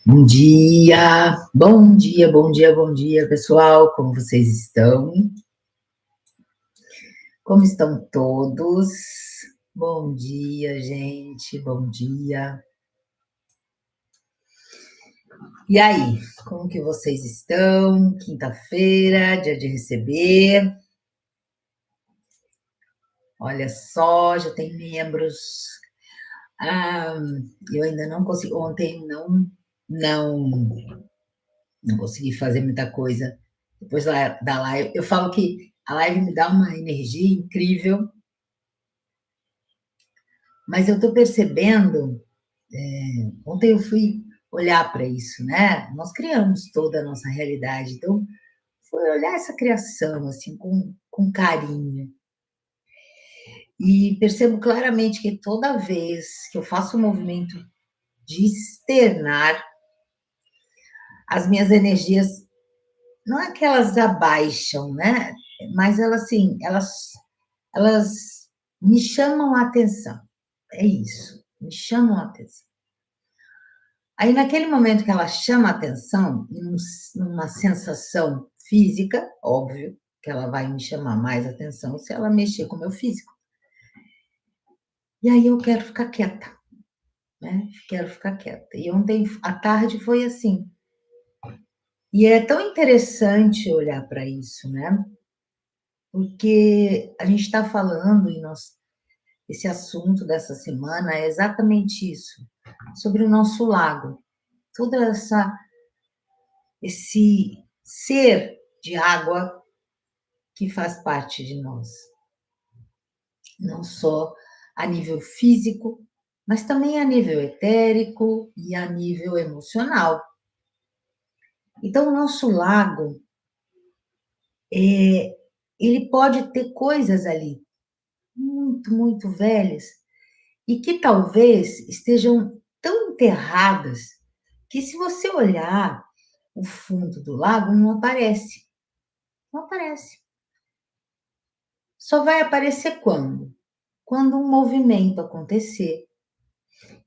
Bom dia, bom dia, bom dia, bom dia, pessoal. Como vocês estão? Como estão todos? Bom dia, gente, bom dia. E aí, como que vocês estão? Quinta-feira, dia de receber. Olha só, já tem membros. Ah, eu ainda não consegui, ontem não consegui fazer muita coisa. Depois da live, eu falo que a live me dá uma energia incrível, mas eu estou percebendo, ontem eu fui olhar para isso, né? Nós criamos toda a nossa realidade, então foi olhar essa criação assim com carinho. E percebo claramente que toda vez que eu faço um movimento de externar, as minhas energias, não é que elas abaixam, né? Mas elas, assim, elas me chamam a atenção. É isso, me chamam a atenção. Aí, naquele momento que ela chama a atenção, numa sensação física, óbvio que ela vai me chamar mais atenção se ela mexer com o meu físico. E aí eu quero ficar quieta, né? Quero ficar quieta. E ontem à tarde foi assim. E é tão interessante olhar para isso, né? Porque a gente está falando, esse assunto dessa semana é exatamente isso, sobre o nosso lago. Toda esse ser de água que faz parte de nós, não só a nível físico, mas também a nível etérico e a nível emocional. Então, o nosso lago, ele pode ter coisas ali muito, muito velhas e que talvez estejam tão enterradas que se você olhar o fundo do lago, não aparece. Não aparece. Só vai aparecer quando? Quando um movimento acontecer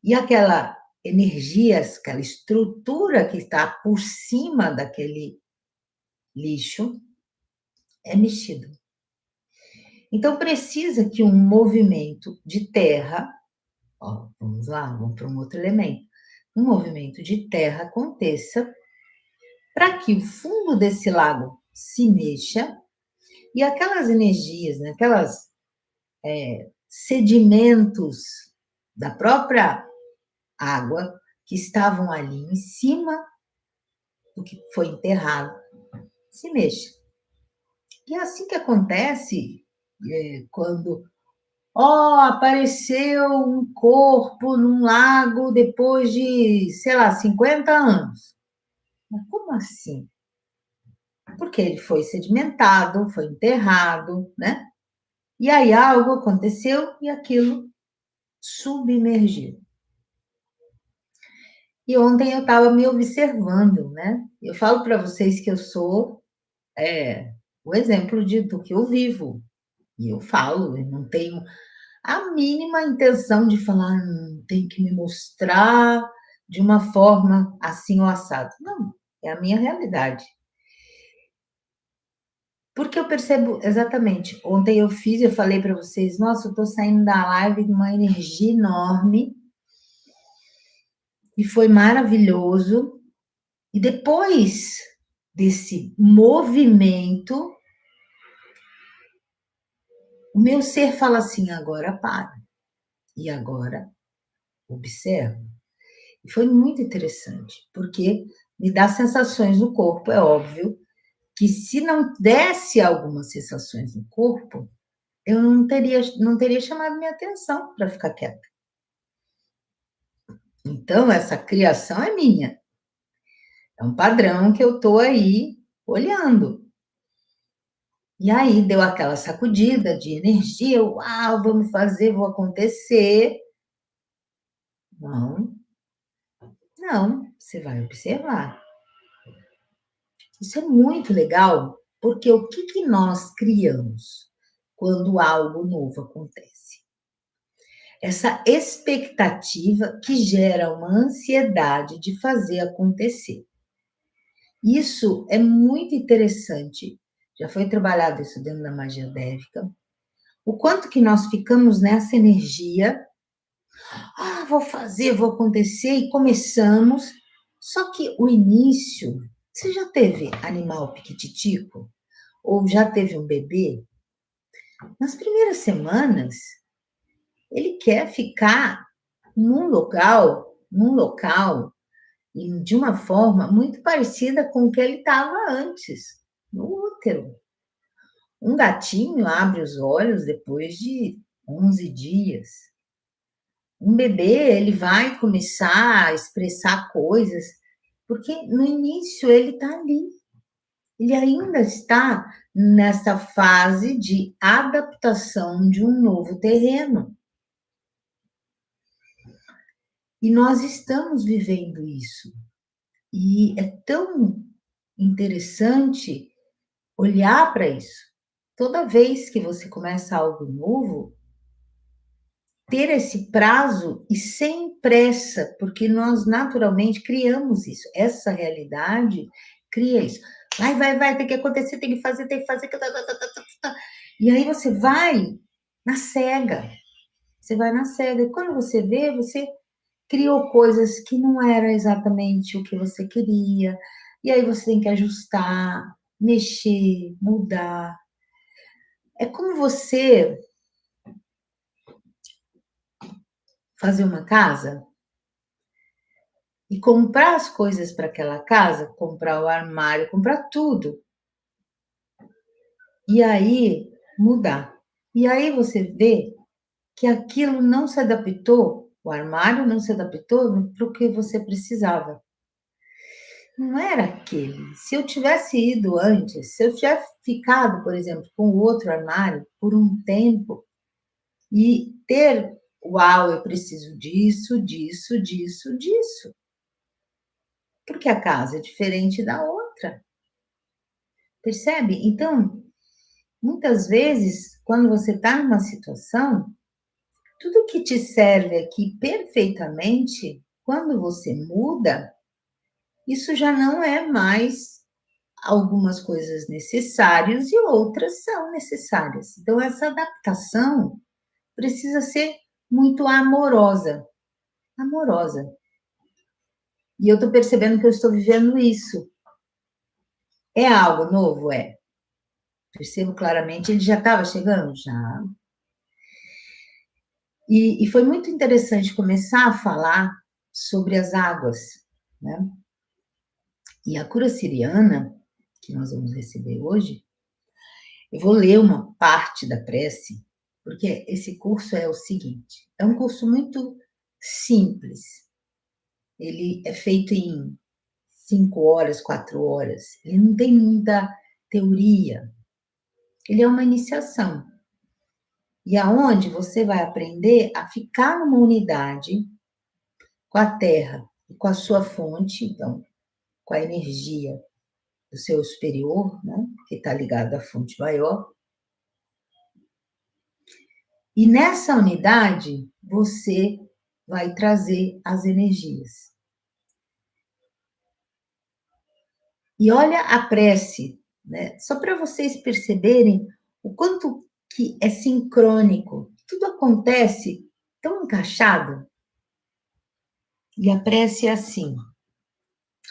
e aquela energia, aquela estrutura que está por cima daquele lixo é mexido. Então precisa que um movimento de terra, ó, vamos lá, vamos para um outro elemento. Um movimento de terra aconteça para que o fundo desse lago se mexa e aquelas energias, né, aquelas sedimentos da própria água que estavam ali em cima do que foi enterrado, se mexa. E é assim que acontece quando, apareceu um corpo num lago depois de, sei lá, 50 anos. Mas como assim? Porque ele foi sedimentado, foi enterrado, né? E aí algo aconteceu e aquilo submergiu. E ontem eu estava me observando, né? Eu falo para vocês que eu sou o exemplo do que eu vivo. E eu falo, eu não tenho a mínima intenção de falar, tem que me mostrar de uma forma assim ou assado. Não, é a minha realidade. Porque eu percebo exatamente. Ontem eu falei para vocês, nossa, eu estou saindo da live com uma energia enorme. E foi maravilhoso. E depois desse movimento, o meu ser fala assim: agora para. E agora observa. E foi muito interessante, porque me dá sensações no corpo, é óbvio, que se não desse algumas sensações no corpo, eu não teria chamado minha atenção para ficar quieta. Então, essa criação é minha. É um padrão que eu estou aí olhando. E aí deu aquela sacudida de energia, uau, vamos fazer, vou acontecer. Não, não, você vai observar. Isso é muito legal, porque o que nós criamos quando algo novo acontece? essa expectativa que gera uma ansiedade de fazer acontecer. Isso é muito interessante. Já foi trabalhado isso dentro da magia dévica. O quanto que nós ficamos nessa energia, vou fazer, vou acontecer, e começamos. Só que o início, você já teve animal piquititico? Ou já teve um bebê? Nas primeiras semanas, ele quer ficar num local e de uma forma muito parecida com o que ele estava antes, no útero. Um gatinho abre os olhos depois de 11 dias. Um bebê, ele vai começar a expressar coisas, porque no início ele está ali. Ele ainda está nessa fase de adaptação de um novo terreno. E nós estamos vivendo isso. E é tão interessante olhar para isso. Toda vez que você começa algo novo, ter esse prazo e sem pressa, porque nós naturalmente criamos isso. Essa realidade cria isso. Vai, tem que acontecer, tem que fazer, tem que fazer. E aí você vai na cega. Você vai na cega. E quando você vê, você criou coisas que não era exatamente o que você queria. E aí você tem que ajustar, mexer, mudar. É como você fazer uma casa e comprar as coisas para aquela casa, comprar o armário, comprar tudo. E aí mudar. E aí você vê que aquilo não se adaptou, o armário não se adaptou para o que você precisava. Não era aquele. Se eu tivesse ido antes, se eu tivesse ficado, por exemplo, com o outro armário por um tempo e ter, uau, eu preciso disso, disso, disso, disso. Porque a casa é diferente da outra. Percebe? Então, muitas vezes, quando você está numa situação, tudo que te serve aqui perfeitamente, quando você muda, isso já não é mais algumas coisas necessárias e outras são necessárias. Então, essa adaptação precisa ser muito amorosa. Amorosa. E eu estou percebendo que eu estou vivendo isso. É algo novo? É. Percebo claramente, ele já estava chegando? Já. E foi muito interessante começar a falar sobre as águas, né? E a cura siriana, que nós vamos receber hoje, eu vou ler uma parte da prece, porque esse curso é o seguinte: é um curso muito simples. Ele é feito em 5 horas, 4 horas. Ele não tem muita teoria. Ele é uma iniciação. E aonde você vai aprender a ficar numa unidade com a terra e com a sua fonte, então, com a energia do seu superior, né, que está ligado à fonte maior. E nessa unidade, você vai trazer as energias. E olha a prece, né? Só para vocês perceberem o quanto que é sincrônico. Tudo acontece tão encaixado. E a prece é assim.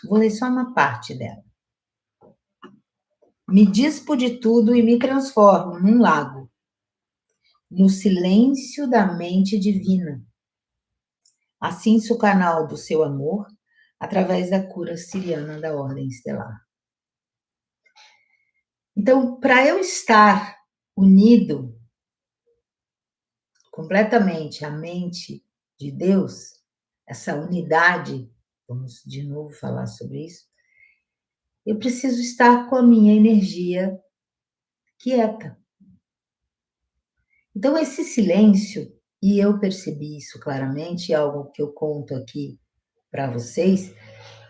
Vou ler só uma parte dela. Me dispo de tudo e me transformo num lago, no silêncio da mente divina. Assim sou canal do seu amor, através da cura siriana da ordem estelar. Então, para eu estar unido completamente à mente de Deus, essa unidade, vamos de novo falar sobre isso, eu preciso estar com a minha energia quieta. Então, esse silêncio, e eu percebi isso claramente, é algo que eu conto aqui para vocês,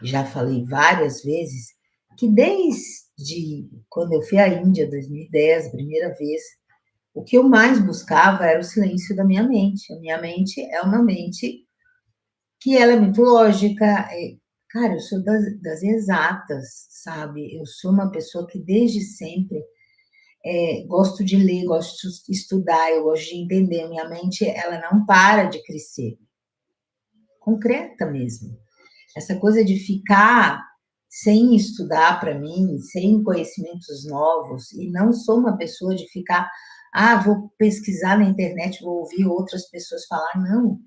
já falei várias vezes, que desde quando eu fui à Índia, 2010, a primeira vez, O que eu mais buscava era o silêncio da minha mente. A minha mente é uma mente que ela é muito lógica. Cara, eu sou das exatas, sabe? Eu sou uma pessoa que desde sempre gosto de ler, gosto de estudar, eu gosto de entender. Minha mente, ela não para de crescer, concreta mesmo. Essa coisa de ficar sem estudar para mim, sem conhecimentos novos, e não sou uma pessoa de ficar, vou pesquisar na internet, vou ouvir outras pessoas falar, não.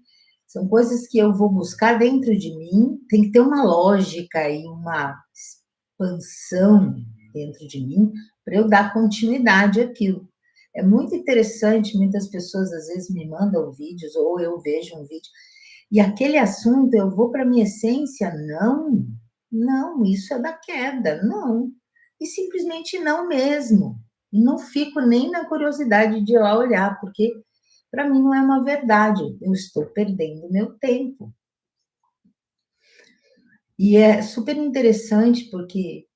São coisas que eu vou buscar dentro de mim, tem que ter uma lógica e uma expansão dentro de mim para eu dar continuidade àquilo. É muito interessante, muitas pessoas às vezes me mandam vídeos ou eu vejo um vídeo e aquele assunto eu vou para minha essência, não, não, isso é da queda, não. E simplesmente não mesmo. E não fico nem na curiosidade de ir lá olhar, porque para mim não é uma verdade, eu estou perdendo meu tempo. E é super interessante porque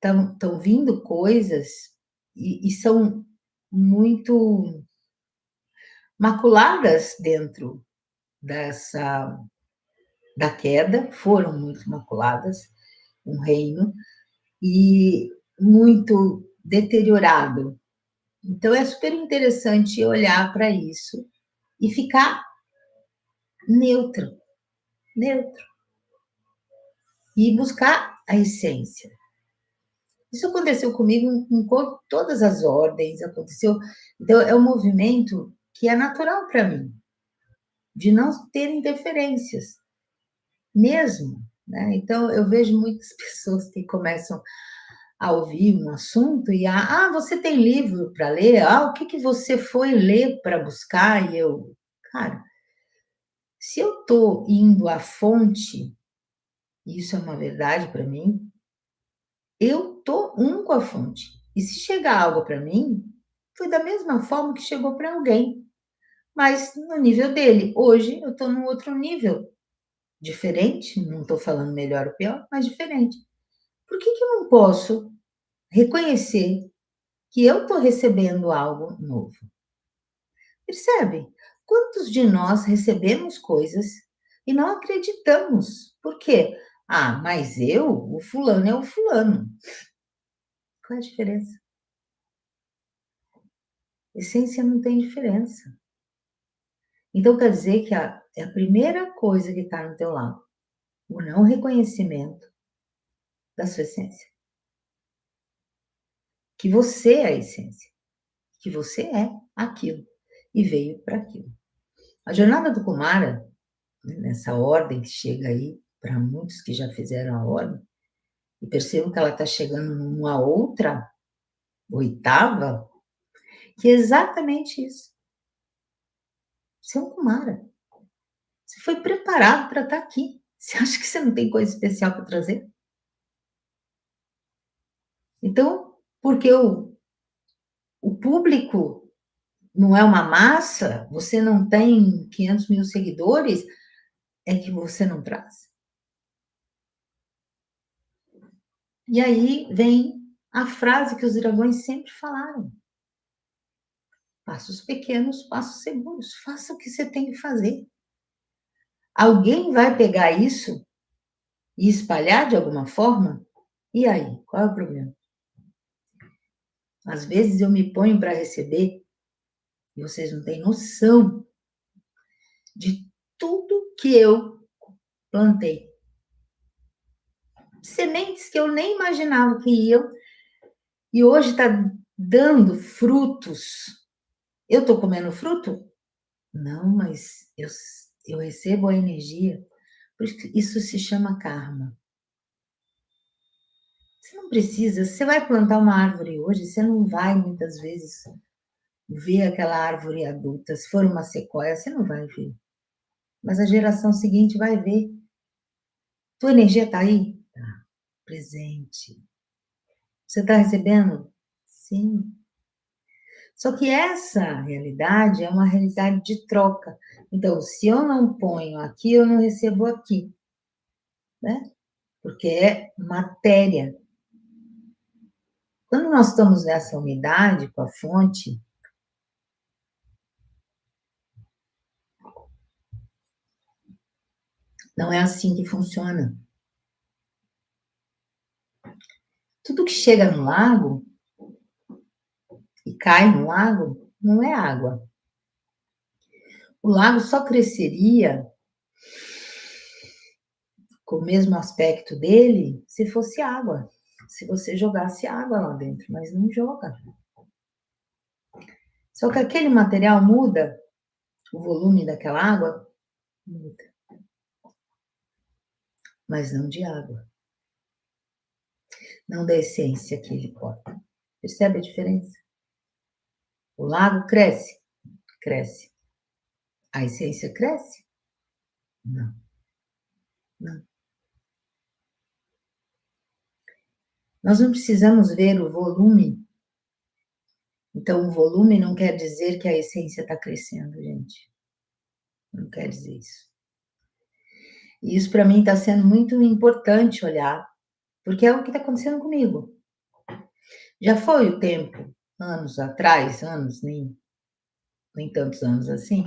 estão vindo coisas e são muito maculadas dentro dessa da queda, foram muito maculadas, um reino, e muito deteriorado. Então é super interessante olhar para isso e ficar neutro, neutro, e buscar a essência. Isso aconteceu comigo em todas as ordens, aconteceu. Então, é um movimento que é natural para mim, de não ter interferências, mesmo. Né? Então, eu vejo muitas pessoas que começam a ouvir um assunto e você tem livro para ler? O que, que você foi ler para buscar? E eu, cara, se eu estou indo à fonte, e isso é uma verdade para mim, eu tô com a fonte. E se chegar algo para mim, foi da mesma forma que chegou para alguém, mas no nível dele. Hoje eu estou num outro nível, diferente, não estou falando melhor ou pior, mas diferente. Por que que eu não posso reconhecer que eu estou recebendo algo novo? Percebe? Quantos de nós recebemos coisas e não acreditamos? Por quê? Mas o fulano é o fulano. Qual é a diferença? Essência não tem diferença. Então quer dizer que é a primeira coisa que está no teu lado, o não reconhecimento da sua essência. Que você é a essência, que você é aquilo e veio para aquilo. A jornada do Kumara, nessa ordem que chega aí, para muitos que já fizeram a ordem, e percebo que ela está chegando numa outra, oitava, que é exatamente isso. Você é um Kumara. Você foi preparado para estar aqui. Você acha que você não tem coisa especial para trazer? Então, porque o público não é uma massa, você não tem 500 mil seguidores, é que você não traz. E aí vem a frase que os dragões sempre falaram: passos pequenos, passos seguros, faça o que você tem que fazer. Alguém vai pegar isso e espalhar de alguma forma? E aí, qual é o problema? Às vezes eu me ponho para receber e vocês não têm noção de tudo que eu plantei. Sementes que eu nem imaginava que iam, e hoje está dando frutos. Eu estou comendo fruto? Não, mas eu recebo a energia. Por isso que isso se chama karma. Você não precisa, você vai plantar uma árvore hoje, você não vai muitas vezes ver aquela árvore adulta. Se for uma sequoia, você não vai ver. Mas a geração seguinte vai ver. Tua energia está aí? Tá. Presente. Você está recebendo? Sim. Só que essa realidade é uma realidade de troca. Então, se eu não ponho aqui, eu não recebo aqui, né? Porque é matéria. Quando nós estamos nessa unidade com a fonte, Não é assim que funciona. Tudo que chega no lago e cai no lago não é água. O lago só cresceria com o mesmo aspecto dele se fosse água, se você jogasse água lá dentro, mas não joga. Só que aquele material muda, o volume daquela água muda, mas não de água, não da essência que ele porta. Percebe a diferença? O lago cresce, cresce. A essência cresce? Não, não. Nós não precisamos ver o volume. Então, o volume não quer dizer que a essência está crescendo, gente. Não quer dizer isso. E isso, para mim, está sendo muito importante olhar, porque é o que está acontecendo comigo. Já foi o tempo, anos atrás, anos, nem tantos anos assim,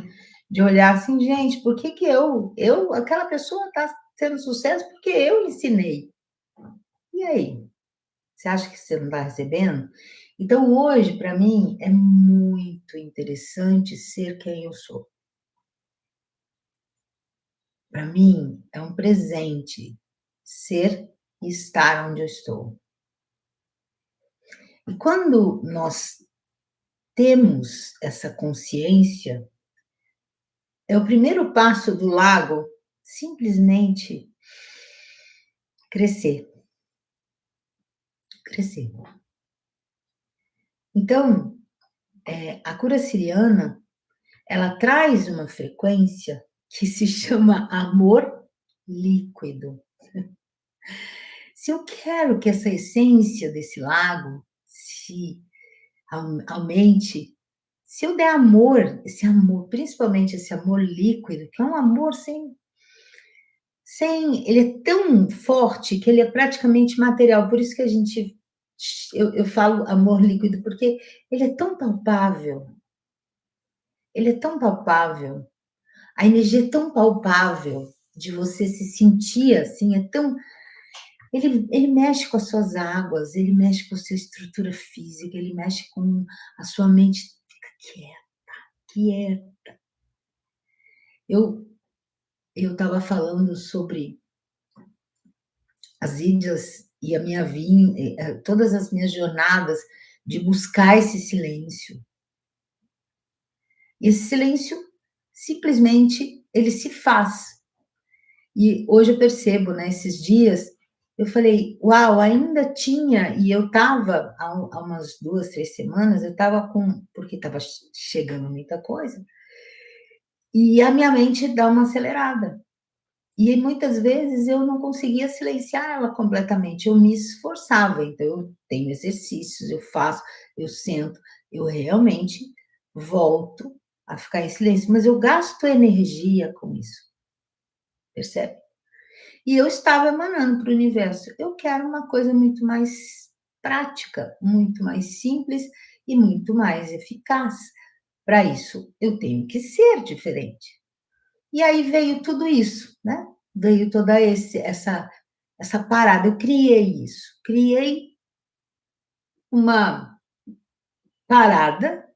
de olhar assim, gente, por que que aquela pessoa está tendo sucesso porque eu ensinei. E aí? Você acha que você não está recebendo? Então, hoje, para mim, é muito interessante ser quem eu sou. Para mim, é um presente ser e estar onde eu estou. E quando nós temos essa consciência, é o primeiro passo do lago simplesmente crescer, crescer. Então, a cura siriana, ela traz uma frequência que se chama amor líquido. Se eu quero que essa essência desse lago se aumente, se eu der amor, esse amor, principalmente esse amor líquido, que é um amor ele é tão forte que ele é praticamente material, por isso que eu falo amor líquido, porque ele é tão palpável, ele é tão palpável, a energia é tão palpável de você se sentir assim, ele mexe com as suas águas, ele mexe com a sua estrutura física, ele mexe com a sua mente, fica quieta. Eu estava falando sobre as Índias e a minha vinda, todas as minhas jornadas de buscar esse silêncio. E esse silêncio, simplesmente, ele se faz. E hoje eu percebo, né, esses dias, eu falei, uau, ainda tinha, e eu estava, há umas 2, 3 semanas, eu estava porque estava chegando muita coisa, e a minha mente dá uma acelerada. E muitas vezes eu não conseguia silenciar ela completamente, eu me esforçava, então eu tenho exercícios, eu faço, eu sento, eu realmente volto a ficar em silêncio, mas eu gasto energia com isso, percebe? E eu estava emanando para o universo, eu quero uma coisa muito mais prática, muito mais simples e muito mais eficaz. Para isso, eu tenho que ser diferente. E aí veio tudo isso, né? Veio toda essa parada. Eu criei isso, criei uma parada,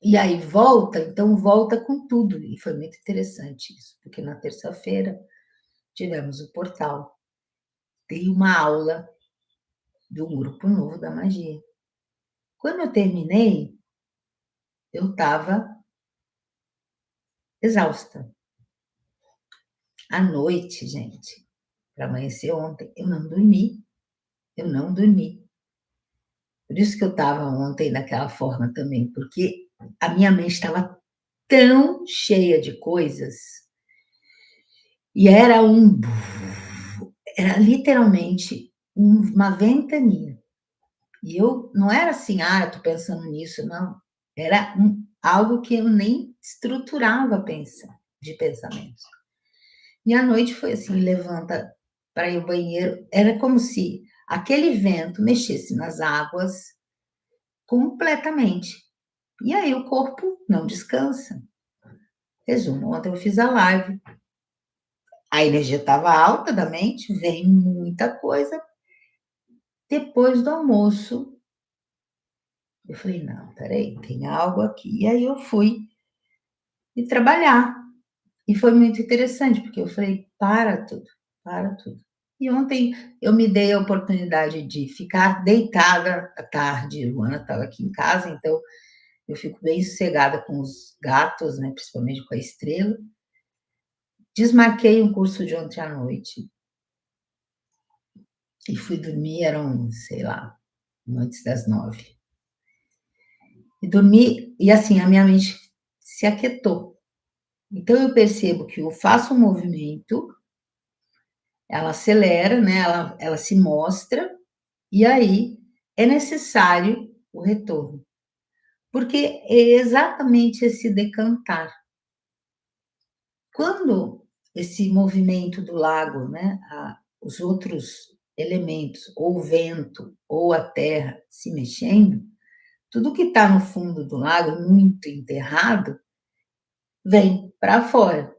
e aí volta, então volta com tudo. E foi muito interessante isso, porque na terça-feira tivemos o portal, dei uma aula de um grupo novo da magia. Quando eu terminei, eu estava exausta. À noite, gente, para amanhecer ontem, eu não dormi, eu não dormi. Por isso que eu estava ontem daquela forma também, porque a minha mente estava tão cheia de coisas, e era literalmente uma ventania. E eu não era assim, eu tô pensando nisso, não. Era algo que eu nem estruturava de pensamentos. E à noite foi assim, levanta para ir ao banheiro, era como se aquele vento mexesse nas águas completamente. E aí o corpo não descansa. Resumo, ontem eu fiz a live, A energia estava alta da mente, vem muita coisa. Depois do almoço, eu falei: "Não, espera aí, tem algo aqui". E aí eu fui e trabalhar. E foi muito interessante, porque eu falei: "Para tudo, para tudo". E ontem eu me dei a oportunidade de ficar deitada à tarde, a Luana estava aqui em casa, então eu fico bem sossegada com os gatos, né, principalmente com a Estrela. Desmarquei um curso de ontem à noite e fui dormir, eram, sei lá, antes das 9. E dormi e, assim, a minha mente se aquietou. Então eu percebo que eu faço um movimento, ela acelera, né, ela se mostra, e aí é necessário o retorno, porque é exatamente esse decantar. Quando esse movimento do lago, né, os outros elementos, ou o vento, ou a terra se mexendo, tudo que está no fundo do lago, muito enterrado, vem para fora.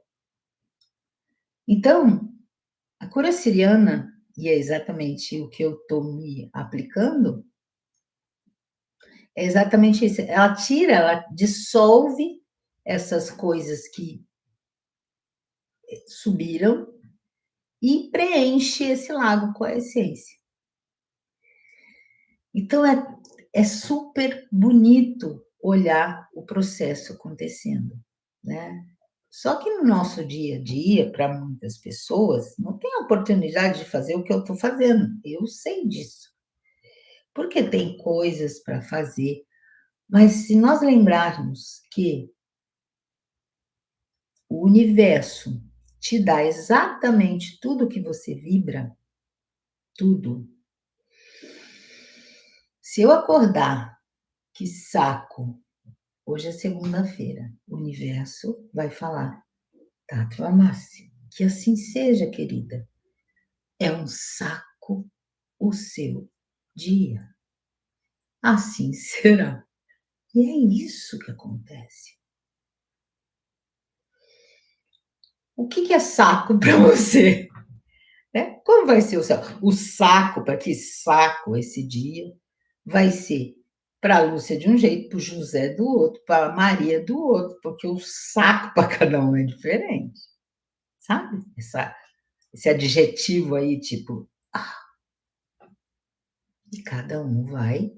Então, a cura siriana, e é exatamente o que eu estou me aplicando, é exatamente isso. Ela tira, ela dissolve essas coisas que subiram e preenche esse lago com a essência. Então é super bonito olhar o processo acontecendo, né. Só que no nosso dia a dia, para muitas pessoas, não tem a oportunidade de fazer o que eu estou fazendo, eu sei disso, porque tem coisas para fazer, mas se nós lembrarmos que o universo te dá exatamente tudo que você vibra, tudo. Se eu acordar, que saco, hoje é segunda-feira, o universo vai falar: "Tato Amassi, que assim seja, querida. É um saco o seu dia. Assim será". E é isso que acontece. O que que é saco para você, né? Como vai ser o saco? O saco, para que saco esse dia, vai ser para a Lúcia de um jeito, para o José do outro, para a Maria do outro, porque o saco para cada um é diferente, sabe? Esse adjetivo aí, tipo, e cada um vai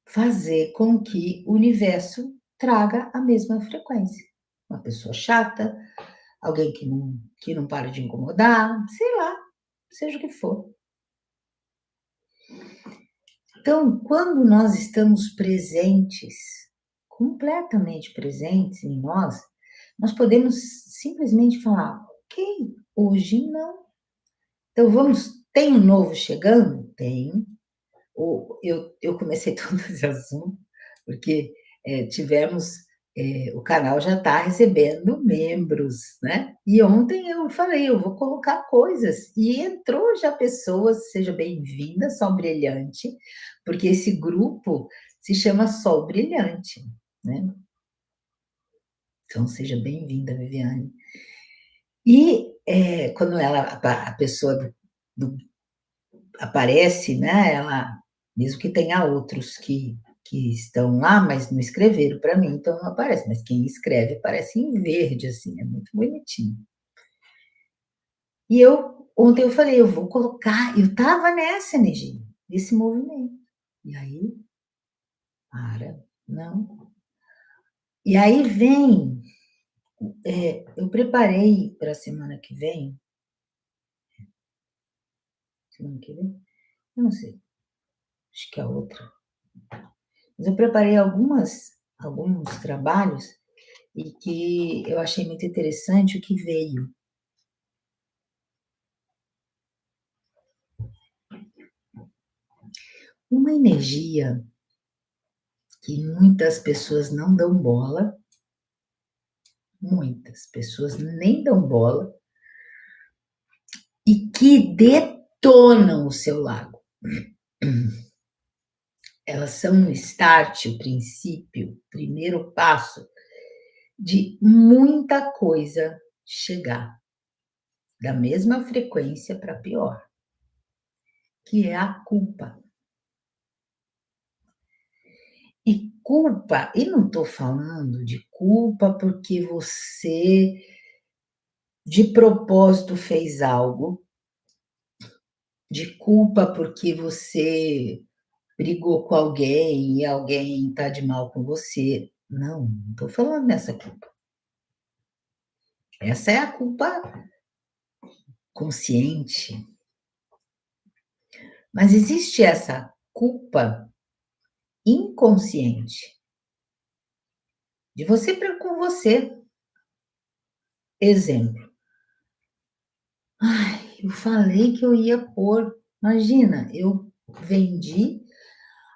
fazer com que o universo traga a mesma frequência. Uma pessoa chata, alguém que não para de incomodar, sei lá, seja o que for. Então, quando nós estamos presentes, completamente presentes em nós, nós podemos simplesmente falar: "Ok, hoje não". Então vamos, tem um novo chegando? Tem. Eu comecei todo esse assunto, porque, tivemos, o canal já está recebendo membros, né, e ontem eu falei: "Eu vou colocar coisas", e entrou já pessoas, seja bem-vinda, Sol Brilhante, porque esse grupo se chama Sol Brilhante, né, então seja bem-vinda, Viviane. E, quando ela a pessoa do aparece, né, ela, mesmo que tenha outros que estão lá, mas não escreveram para mim, então não aparece, mas quem escreve aparece em verde, assim, é muito bonitinho. E eu ontem eu falei: "Eu vou colocar", eu estava nessa energia, nesse movimento. E aí, para, não. E aí vem, eu preparei para a semana que vem? Eu não sei, acho que é a outra. Mas eu preparei alguns trabalhos e que eu achei muito interessante o que veio. Uma energia que muitas pessoas não dão bola, muitas pessoas nem dão bola, e que detonam o seu lago. Elas são o start, o princípio, o primeiro passo de muita coisa chegar. da mesma frequência para pior, que é a culpa. E culpa, e não estou falando de culpa porque você de propósito fez algo, de culpa porque você brigou com alguém e alguém está de mal com você. Não, não estou falando dessa culpa. Essa é a culpa consciente. Mas existe essa culpa inconsciente de você com você. Exemplo. Ai, eu falei que eu ia pôr. Imagina, eu vendi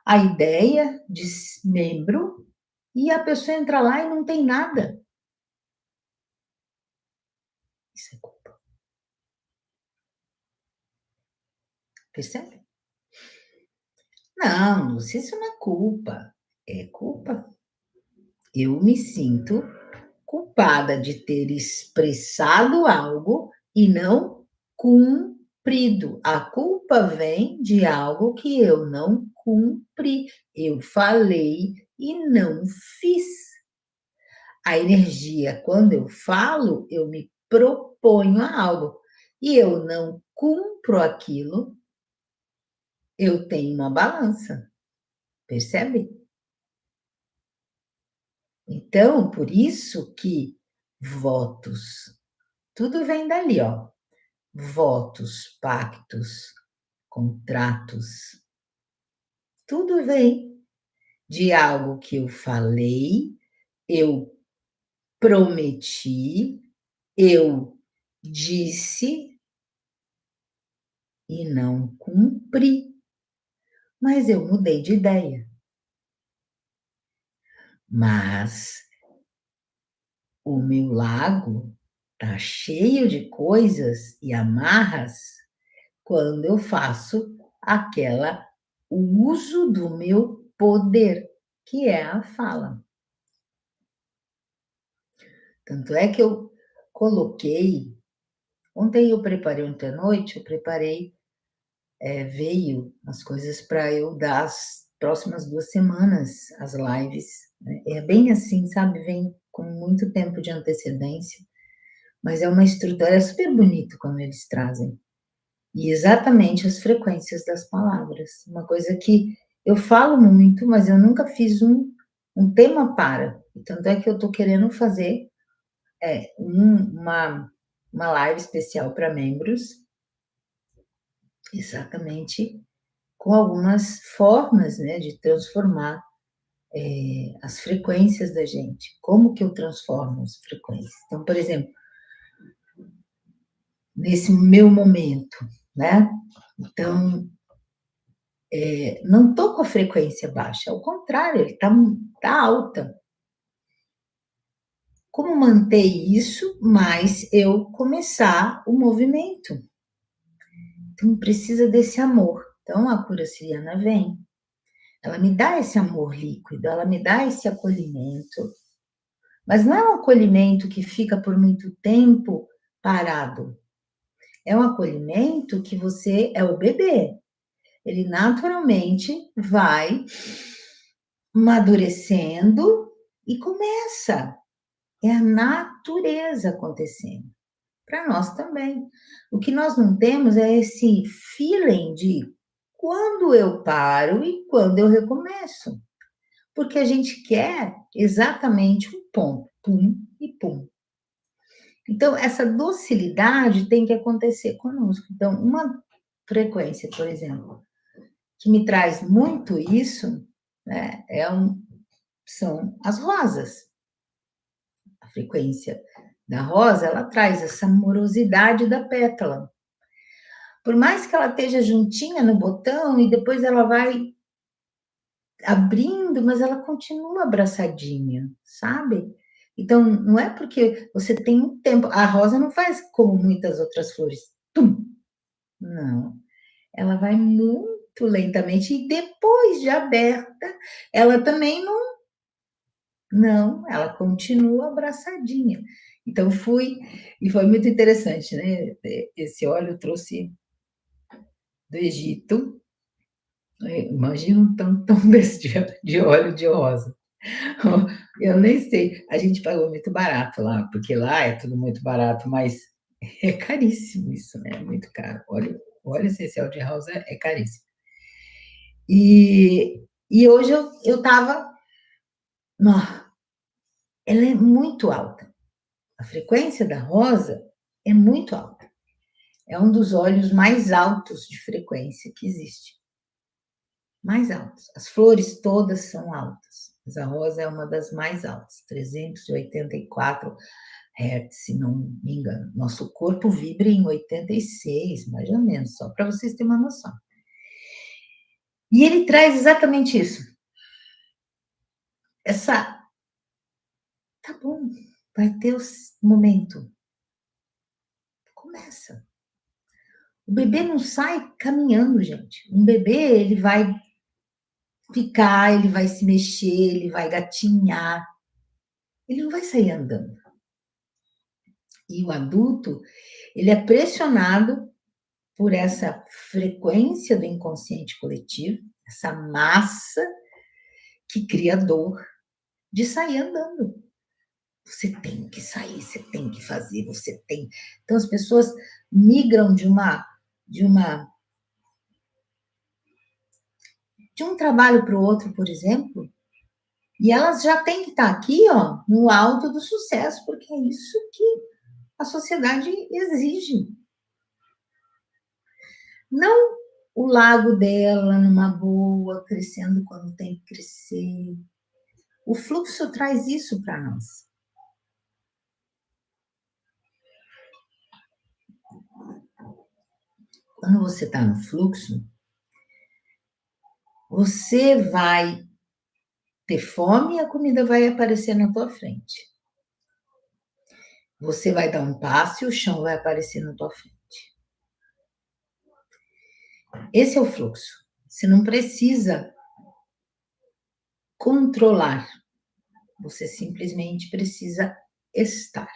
a ideia de membro e a pessoa entra lá e não tem nada. Isso é culpa. Percebe? Não, Lúcia, isso não é culpa. É culpa. Eu me sinto culpada de ter expressado algo e não cumprido. A culpa vem de algo que eu não cumpri. Eu falei e não fiz. A energia, quando eu falo, eu me proponho a algo e eu não cumpro aquilo, eu tenho uma balança, percebe? Então, por isso que votos, tudo vem dali, ó. Votos, pactos, contratos, tudo vem de algo que eu falei, eu prometi, eu disse e não cumpri, mas eu mudei de ideia. Mas o meu lago tá cheio de coisas e amarras quando eu faço aquela o uso do meu poder, que é a fala. Tanto é que eu coloquei ontem eu preparei ontem à noite, eu preparei, veio as coisas para eu dar as próximas 2 semanas, as lives, né. É bem assim, sabe, vem com muito tempo de antecedência, mas é uma estrutura é super bonito quando eles trazem. E exatamente as frequências das palavras, uma coisa que eu falo muito, mas eu nunca fiz um tema para, tanto é que eu estou querendo fazer, uma live especial para membros, exatamente com algumas formas, né, de transformar, as frequências da gente. Como que eu transformo as frequências? Então, por exemplo, nesse meu momento, né, então não estou com a frequência baixa, ao contrário, ele tá alta. Como manter isso, mas eu começar o movimento? Então precisa desse amor. Então a cura siriana vem, ela me dá esse amor líquido, ela me dá esse acolhimento, mas não é um acolhimento que fica por muito tempo parado. É um acolhimento que você é o bebê. Ele naturalmente vai amadurecendo e começa. É a natureza acontecendo. Para nós também. O que nós não temos é esse feeling de quando eu paro e quando eu recomeço. Porque a gente quer exatamente um ponto, pum e pum. Então, essa docilidade tem que acontecer conosco. Então, uma frequência, por exemplo, que me traz muito isso, né, são as rosas. A frequência da rosa, ela traz essa amorosidade da pétala. Por mais que ela esteja juntinha no botão e depois ela vai abrindo, mas ela continua abraçadinha, sabe? Então, não é porque você tem um tempo. A rosa não faz como muitas outras flores. Tum! Não. Ela vai muito lentamente e depois de aberta, ela também não, ela continua abraçadinha. Então fui, e foi muito interessante, né? Esse óleo eu trouxe do Egito. Imagina um tantão desse de óleo de rosa. Eu nem sei, a gente pagou muito barato lá, porque lá é tudo muito barato, mas é caríssimo isso, né? É muito caro. Óleo essencial de rosa é caríssimo. E hoje eu estava. Ela é muito alta. A frequência da rosa é muito alta. É um dos óleos mais altos de frequência que existe. Mais altos. As flores todas são altas, mas a rosa é uma das mais altas, 384 Hz, se não me engano. Nosso corpo vibra em 86, mais ou menos, só para vocês terem uma noção. E ele traz exatamente isso. Tá bom, vai ter o momento. Começa. O bebê não sai caminhando, gente. Um bebê, ele vai ficar, ele vai se mexer, ele vai gatinhar. Ele não vai sair andando. E o adulto, ele é pressionado por essa frequência do inconsciente coletivo, essa massa que cria dor de sair andando. Você tem que sair, você tem que fazer, você tem. Então as pessoas migram de um trabalho para o outro, por exemplo, e elas já têm que estar aqui, ó, no alto do sucesso, porque é isso que a sociedade exige. Não o lago dela numa boa, crescendo quando tem que crescer. O fluxo traz isso para nós. Quando você está no fluxo, você vai ter fome e a comida vai aparecer na tua frente. Você vai dar um passo e o chão vai aparecer na tua frente. Esse é o fluxo. Você não precisa controlar. Você simplesmente precisa estar.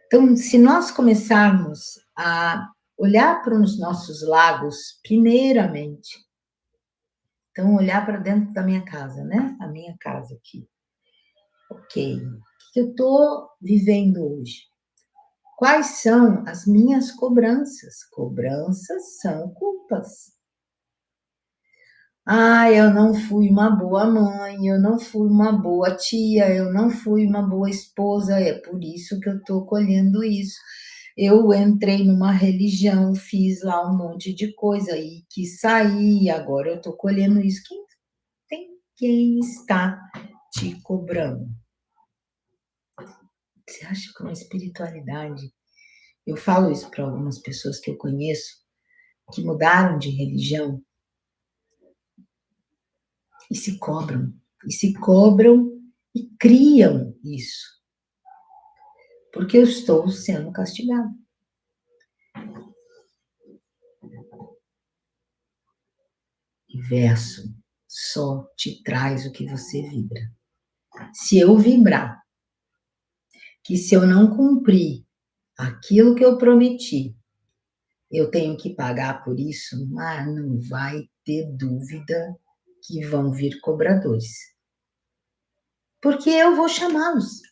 Então, se nós começarmos a olhar para os nossos lagos, primeiramente, então olhar para dentro da minha casa, né? A minha casa aqui. Ok, o que eu estou vivendo hoje? Quais são as minhas cobranças? Cobranças são culpas. Ah, eu não fui uma boa mãe, eu não fui uma boa tia, eu não fui uma boa esposa, é por isso que eu estou colhendo isso. Eu entrei numa religião, fiz lá um monte de coisa e quis sair, agora eu estou colhendo isso. Quem está te cobrando? Você acha que uma espiritualidade? Eu falo isso para algumas pessoas que eu conheço que mudaram de religião e se cobram, e criam isso, porque eu estou sendo castigado. Universo só te traz o que você vibra. Se eu vibrar que se eu não cumprir aquilo que eu prometi, eu tenho que pagar por isso, mas não vai ter dúvida que vão vir cobradores. Porque eu vou chamá-los.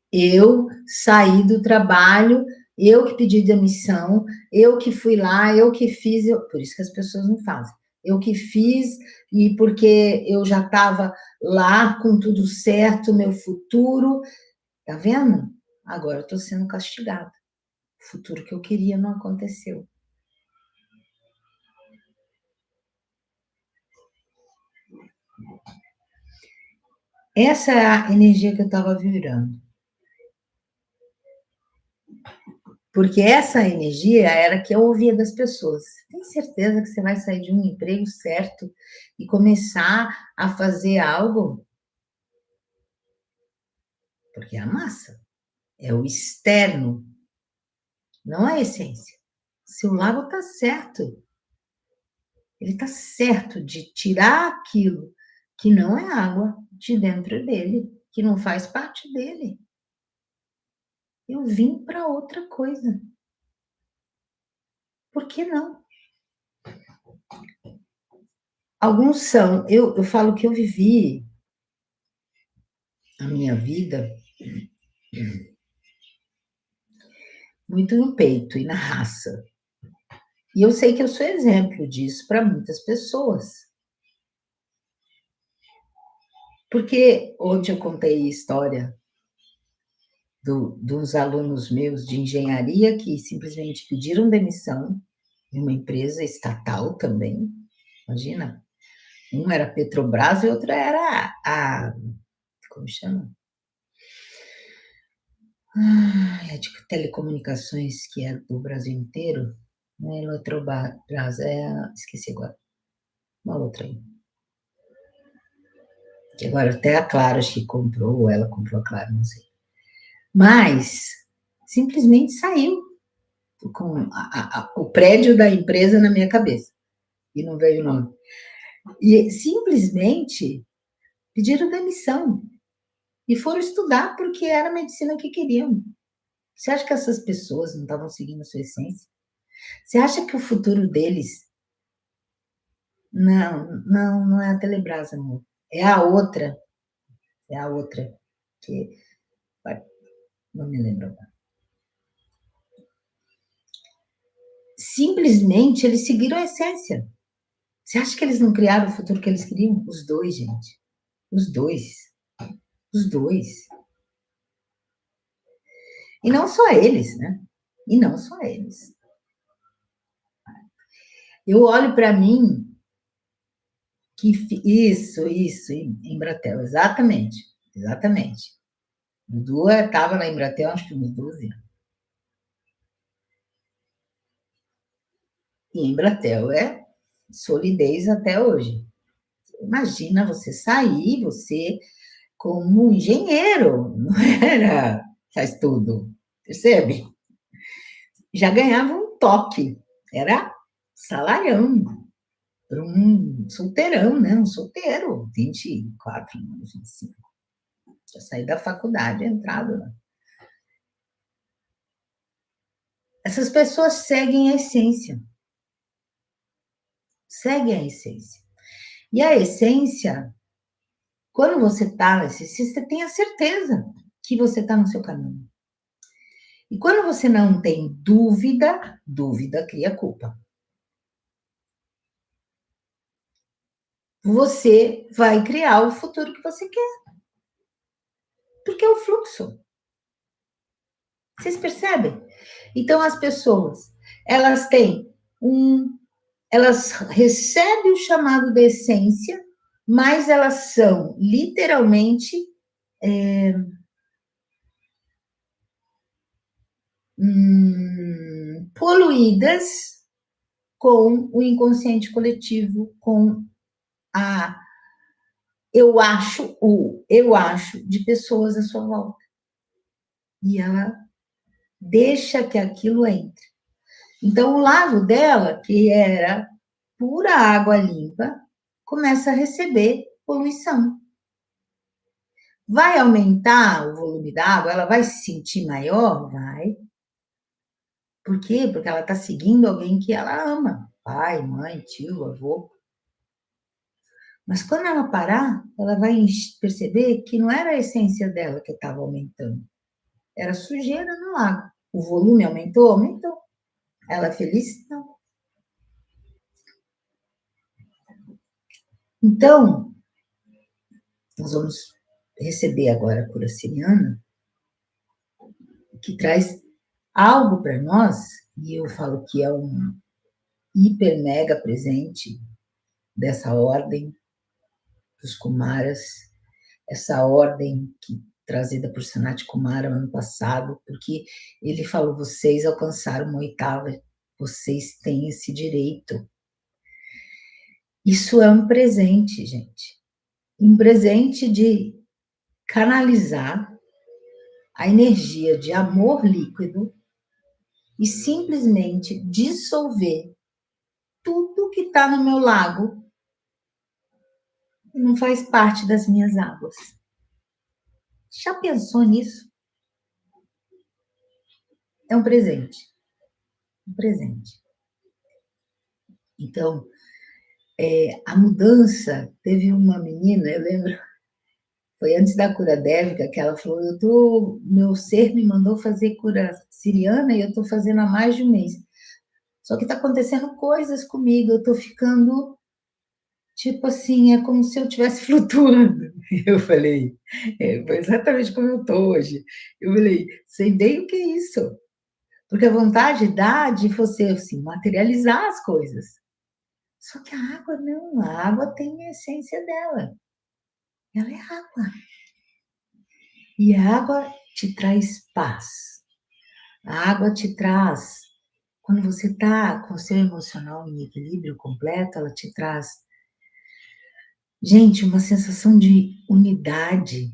Eu saí do trabalho, eu que pedi demissão, eu que fui lá, eu que fiz, por isso que as pessoas não fazem. Eu que fiz, e porque eu já estava lá com tudo certo, meu futuro, tá vendo? Agora eu estou sendo castigada. O futuro que eu queria não aconteceu. Essa é a energia que eu estava vibrando. Porque essa energia era que eu ouvia das pessoas. Tem certeza que você vai sair de um emprego certo e começar a fazer algo? Porque é a massa, é o externo, não a essência. Seu lago está certo. Ele está certo de tirar aquilo que não é água de dentro dele, que não faz parte dele. Eu vim para outra coisa. Por que não? Alguns são. Eu falo que eu vivi a minha vida muito no peito e na raça. E eu sei que eu sou exemplo disso para muitas pessoas. Porque ontem eu contei a história dos alunos meus de engenharia que simplesmente pediram demissão em uma empresa estatal também. Imagina, um era Petrobras e outro era como chama? É de telecomunicações que é do Brasil inteiro. Não é Eletrobras, esqueci agora. Uma outra aí. Que agora até a Claro acho que comprou, ou ela comprou a Claro, não sei. Mas simplesmente saiu com o prédio da empresa na minha cabeça. E não veio o nome. E simplesmente pediram demissão. E foram estudar porque era a medicina que queriam. Você acha que essas pessoas não estavam seguindo a sua essência? Você acha que o futuro deles... Não é a Telebrás, amor. É a outra. É a outra. Que... Não me lembro agora. Simplesmente eles seguiram a essência. Você acha que eles não criaram o futuro que eles queriam? Os dois, gente. Os dois. Os dois. E não só eles, né? E não só eles. Eu olho para mim que isso, Embratel, exatamente, exatamente. O Dudu estava na Embratel acho que uns 12 anos. E Embratel é solidez até hoje. Imagina você sair, você como engenheiro, não era faz tudo, percebe? Já ganhava um toque, era salarião, para um solteirão, né? Um solteiro, 24 anos, 25. Já saí da faculdade, entrado lá. Essas pessoas seguem a essência. Seguem a essência. E a essência, quando você está na essência, você tem a certeza que você está no seu caminho. E quando você não tem dúvida, dúvida cria culpa. Você vai criar o futuro que você quer. Porque é o fluxo. Vocês percebem? Então, as pessoas, elas têm elas recebem o chamado da essência, mas elas são literalmente poluídas com o inconsciente coletivo, com a eu acho de pessoas à sua volta. E ela deixa que aquilo entre. Então, o lado dela, que era pura água limpa, começa a receber poluição. Vai aumentar o volume da água? Ela vai se sentir maior? Vai. Por quê? Porque ela está seguindo alguém que ela ama. Pai, mãe, tio, avô. Mas quando ela parar, ela vai perceber que não era a essência dela que estava aumentando. Era sujeira no lago. O volume aumentou? Aumentou. Ela é feliz? Não. Então, nós vamos receber agora a cura siriana, que traz algo para nós, e eu falo que é um hiper mega presente dessa ordem dos Kumaras, essa ordem trazida por Sanat Kumara no ano passado, porque ele falou, vocês alcançaram uma oitava, vocês têm esse direito. Isso é um presente, gente. Um presente de canalizar a energia de amor líquido e simplesmente dissolver tudo que está no meu lago e não faz parte das minhas águas. Já pensou nisso? É um presente, um presente. Então, a mudança, teve uma menina, eu lembro, foi antes da cura dévica, que ela falou: meu ser me mandou fazer cura siriana e eu estou fazendo há mais de um mês. Só que está acontecendo coisas comigo, eu estou ficando, tipo assim, é como se eu estivesse flutuando. Eu falei, foi exatamente como eu estou hoje. Eu falei, sei bem o que é isso. Porque a vontade dá de você, assim, materializar as coisas. Só que a água não, a água tem a essência dela. Ela é água. E a água te traz paz. A água te traz, quando você está com o seu emocional em equilíbrio completo, ela te traz, gente, uma sensação de unidade,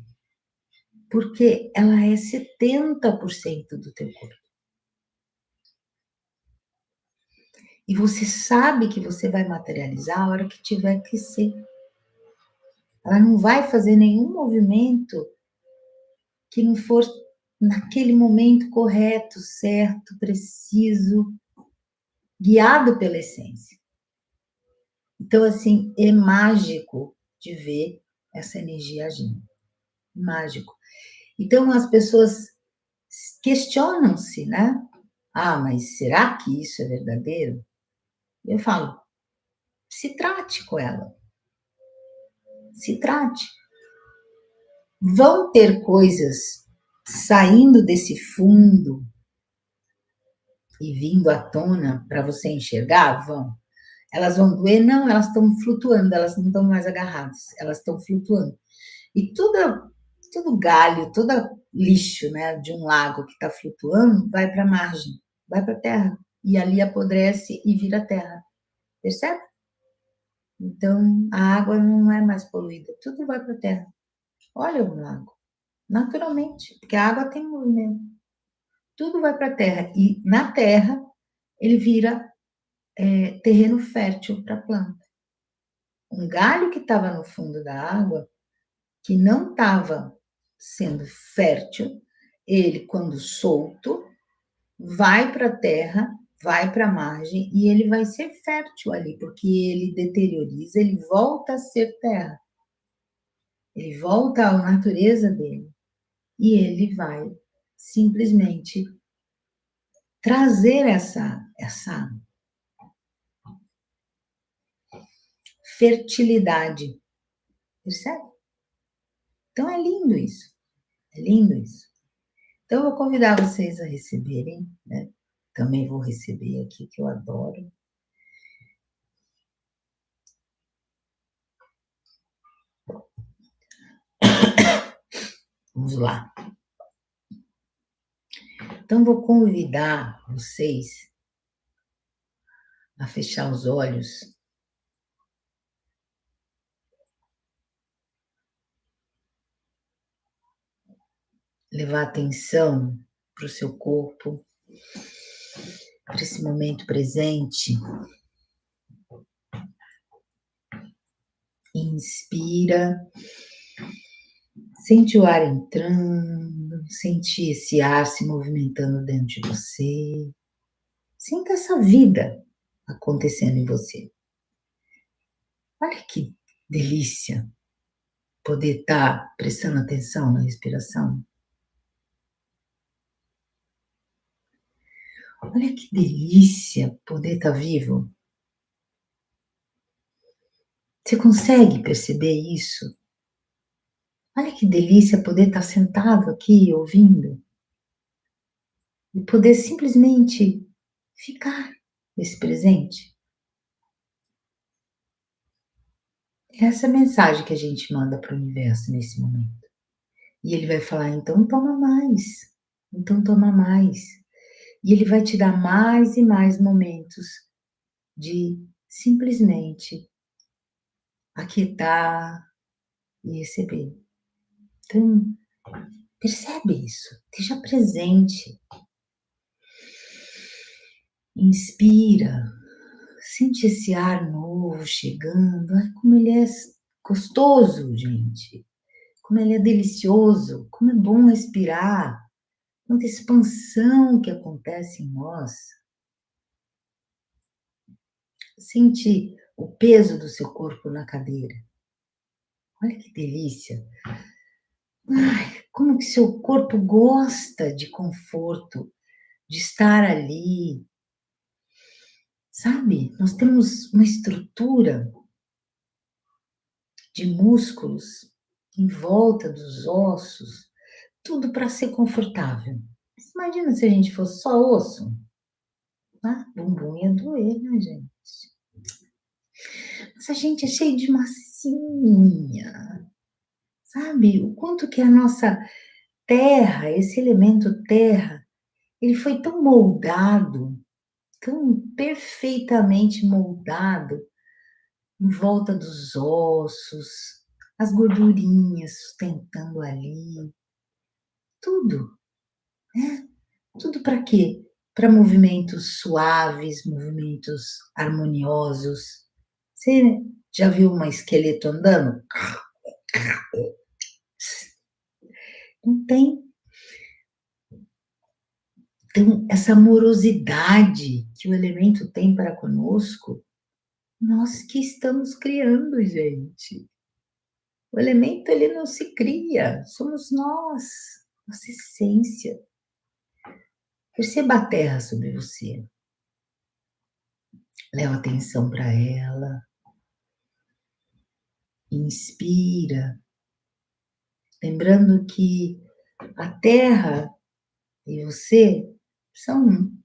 porque ela é 70% do teu corpo. E você sabe que você vai materializar a hora que tiver que ser. Ela não vai fazer nenhum movimento que não for naquele momento correto, certo, preciso, guiado pela essência. Então, assim, é mágico de ver essa energia agindo. Mágico. Então, as pessoas questionam-se, né? Ah, mas será que isso é verdadeiro? Eu falo, se trate com ela. Se trate. Vão ter coisas saindo desse fundo e vindo à tona para você enxergar? Vão. Elas vão doer? Não, elas estão flutuando, elas não estão mais agarradas, elas estão flutuando. E todo galho, todo lixo, né, de um lago que está flutuando vai para a margem, vai para a terra. E ali apodrece e vira terra. Percebe? Então, a água não é mais poluída, tudo vai para a terra. Olha o lago, naturalmente, porque a água tem movimento. Tudo vai para a terra. E na terra, ele vira terreno fértil para a planta. Um galho que estava no fundo da água, que não estava sendo fértil, ele, quando solto, vai para a terra, vai para a margem e ele vai ser fértil ali, porque ele deterioriza, ele volta a ser terra. Ele volta à natureza dele e ele vai simplesmente trazer essa fertilidade, percebe? Então é lindo isso, é lindo isso. Então eu vou convidar vocês a receberem, né? Também vou receber aqui, que eu adoro. Vamos lá. Então vou convidar vocês a fechar os olhos, levar atenção para o seu corpo, para esse momento presente. Inspira, sente o ar entrando, sente esse ar se movimentando dentro de você. Sinta essa vida acontecendo em você. Olha que delícia poder estar prestando atenção na respiração. Olha que delícia poder estar vivo. Você consegue perceber isso? Olha que delícia poder estar sentado aqui ouvindo e poder simplesmente ficar nesse presente. É essa mensagem que a gente manda para o universo nesse momento. E ele vai falar: então toma mais, então toma mais. E ele vai te dar mais e mais momentos de simplesmente aquietar e receber. Então, percebe isso, esteja presente. Inspira, sente esse ar novo chegando, ai, gostoso, gente. Como ele é delicioso, como é bom respirar, quanta expansão que acontece em nós. Sente o peso do seu corpo na cadeira. Olha que delícia. Ai, como que seu corpo gosta de conforto, de estar ali. Sabe, nós temos uma estrutura de músculos em volta dos ossos, tudo para ser confortável. Imagina se a gente fosse só osso. Ah, bumbum ia doer, né, gente? Mas a gente é cheio de massinha, sabe? O quanto que a nossa terra, esse elemento terra, ele foi tão moldado, tão perfeitamente moldado em volta dos ossos, as gordurinhas sustentando ali, tudo, né? Tudo para quê? Para movimentos suaves, movimentos harmoniosos. Você já viu um esqueleto andando? Não tem. Então, essa amorosidade que o elemento tem para conosco, nós que estamos criando, gente. O elemento, ele não se cria, somos nós, nossa essência. Perceba a terra sobre você. Leva atenção para ela. Inspira. Lembrando que a terra e você são um.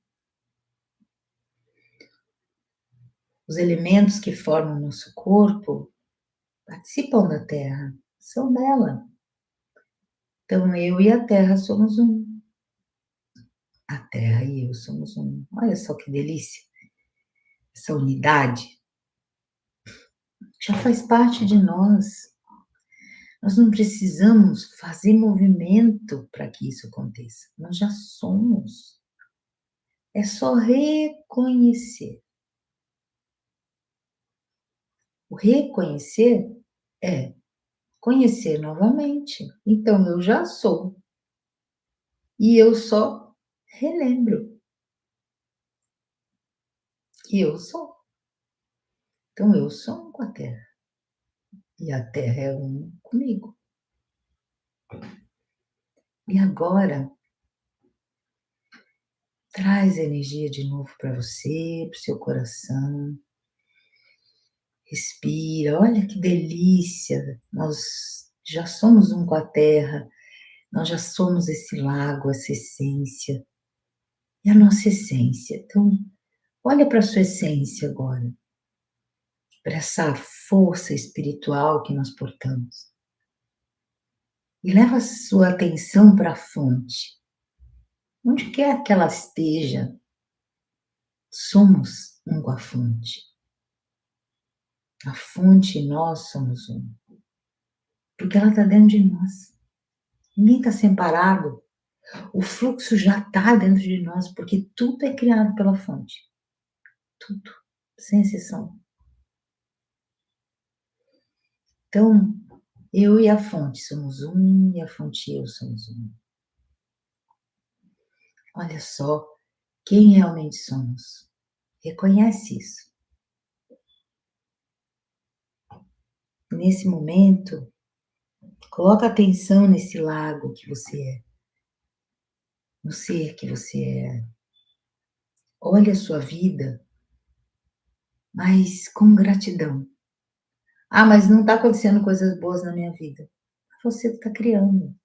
Os elementos que formam o nosso corpo participam da terra, são dela. Então eu e a terra somos um. A terra e eu somos um. Olha só que delícia. Essa unidade já faz parte de nós. Nós não precisamos fazer movimento para que isso aconteça. Nós já somos. É só reconhecer. O reconhecer é conhecer novamente. Então eu já sou. E eu só relembro que eu sou. Então eu sou um com a Terra. E a Terra é um comigo. E agora, traz energia de novo para você, para o seu coração. Respira, olha que delícia. Nós já somos um com a terra, nós já somos esse lago, essa essência. E a nossa essência. Então, olha para a sua essência agora, para essa força espiritual que nós portamos. E leva a sua atenção para a fonte. Onde quer que ela esteja, somos um com a fonte. A fonte e nós somos um. Porque ela está dentro de nós. Ninguém está separado. O fluxo já está dentro de nós, porque tudo é criado pela fonte. Tudo, sem exceção. Então, eu e a fonte somos um, e a fonte e eu somos um. Olha só quem realmente somos. Reconhece isso. Nesse momento, coloca atenção nesse lago que você é, no ser que você é. Olha a sua vida, mas com gratidão. Ah, mas não está acontecendo coisas boas na minha vida. Você está criando.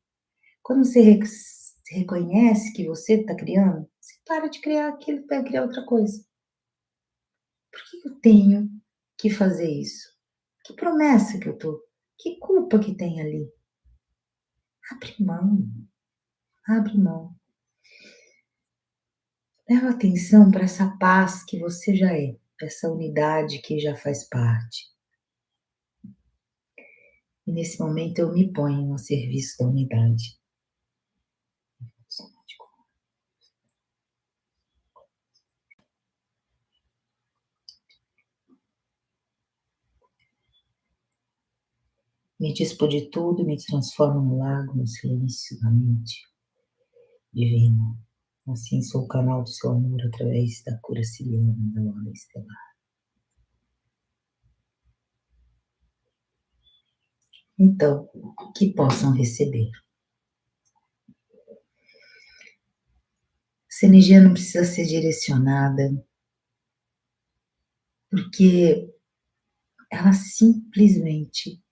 Quando você reconhece que você está criando, você para de criar aquilo para criar outra coisa. Por que eu tenho que fazer isso? Que promessa que eu tô? Que culpa que tem ali? Abre mão, abre mão. Leva atenção para essa paz que você já é, essa unidade que já faz parte. E nesse momento eu me ponho a serviço da unidade. Me dispo de tudo, me transformo no lago, no silêncio da mente divina. Assim sou o canal do seu amor através da cura siriana da onda estelar. Então, que possam receber. Essa energia não precisa ser direcionada, porque ela simplesmente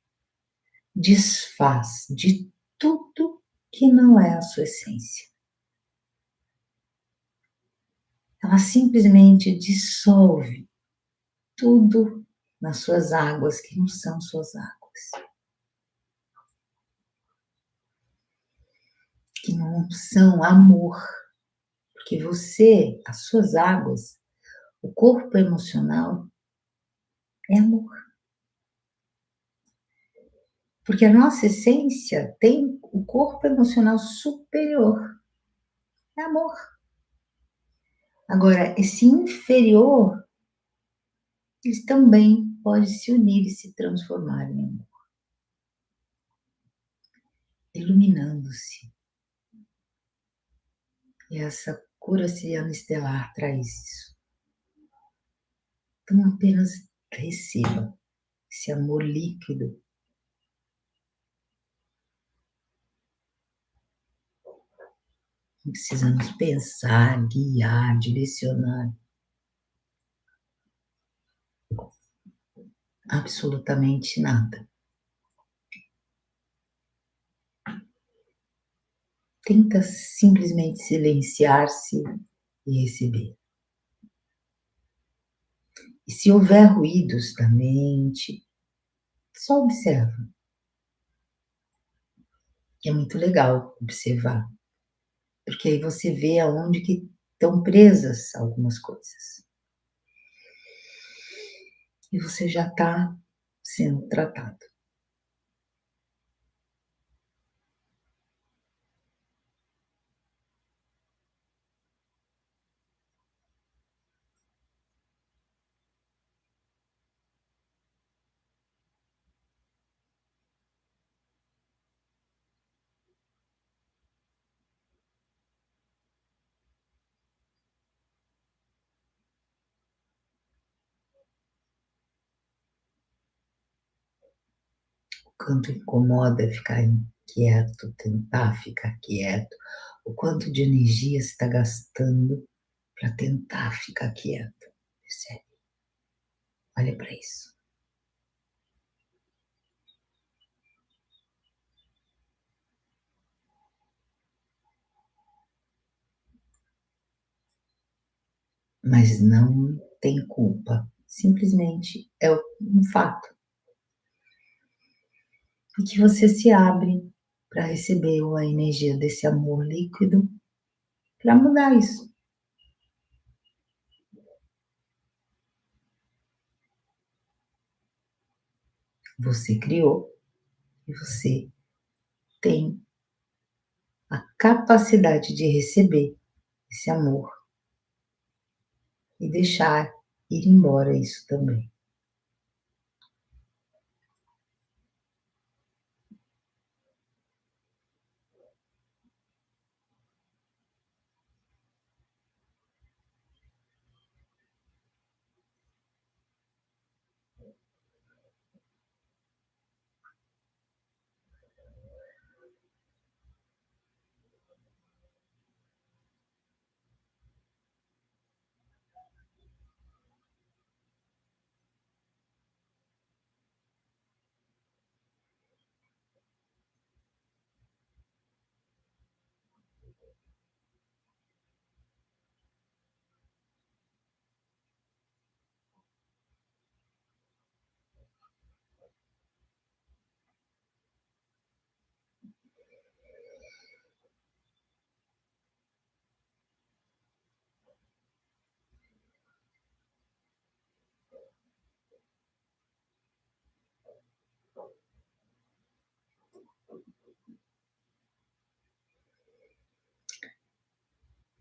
desfaz de tudo que não é a sua essência. Ela simplesmente dissolve tudo nas suas águas que não são suas águas, que não são amor, porque você, as suas águas, o corpo emocional é amor. Porque a nossa essência tem o corpo emocional superior, é amor. Agora, esse inferior, eles também podem se unir e se transformar em amor, iluminando-se. E essa cura siriana estelar traz isso. Então, apenas receba esse amor líquido. Não precisamos pensar, guiar, direcionar. Absolutamente nada. Tenta simplesmente silenciar-se e receber. E se houver ruídos da mente, só observa. É muito legal observar, porque aí você vê aonde que estão presas algumas coisas. E você já está sendo tratado. O quanto incomoda ficar quieto, tentar ficar quieto, o quanto de energia você está gastando para tentar ficar quieto. Percebe? Olha para isso. Mas não tem culpa. Simplesmente é um fato. E que você se abre para receber a energia desse amor líquido para mudar isso. Você criou e você tem a capacidade de receber esse amor e deixar ir embora isso também.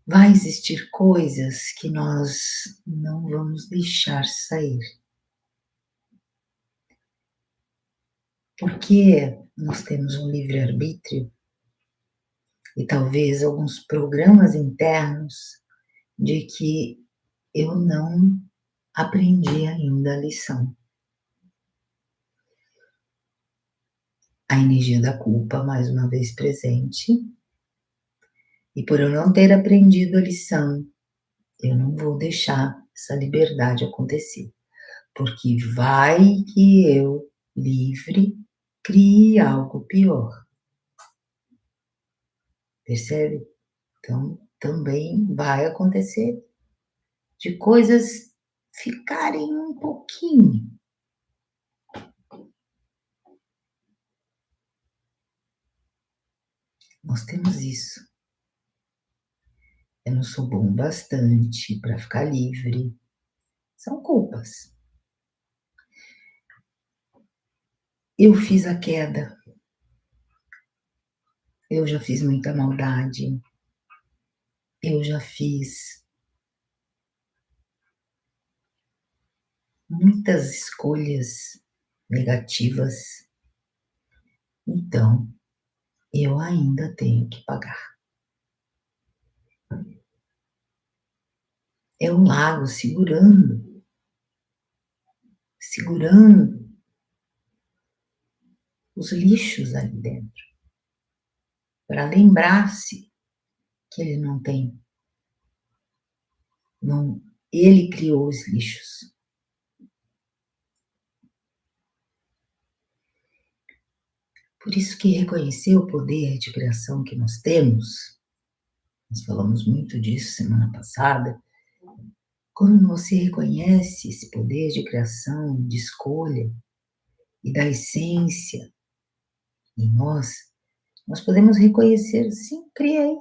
Vai existir coisas que nós não vamos deixar sair. Porque nós temos um livre-arbítrio e talvez alguns programas internos de que eu não aprendi ainda a lição. A energia da culpa, mais uma vez presente, e por eu não ter aprendido a lição, eu não vou deixar essa liberdade acontecer, porque vai que eu, livre, crie algo pior. Percebe? Então, também vai acontecer de coisas ficarem um pouquinho. Nós temos isso. Eu não sou bom bastante para ficar livre. São culpas. Eu fiz a queda. Eu já fiz muita maldade. Eu já fiz muitas escolhas negativas. Então, eu ainda tenho que pagar. É um lago segurando os lixos ali dentro, para lembrar-se que ele não tem, não, ele criou os lixos. Por isso que reconhecer o poder de criação que nós temos, nós falamos muito disso semana passada, quando você reconhece esse poder de criação, de escolha e da essência em nós podemos reconhecer, sim, criei.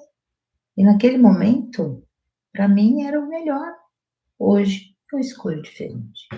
E naquele momento, para mim era o melhor. Hoje eu escolho diferente.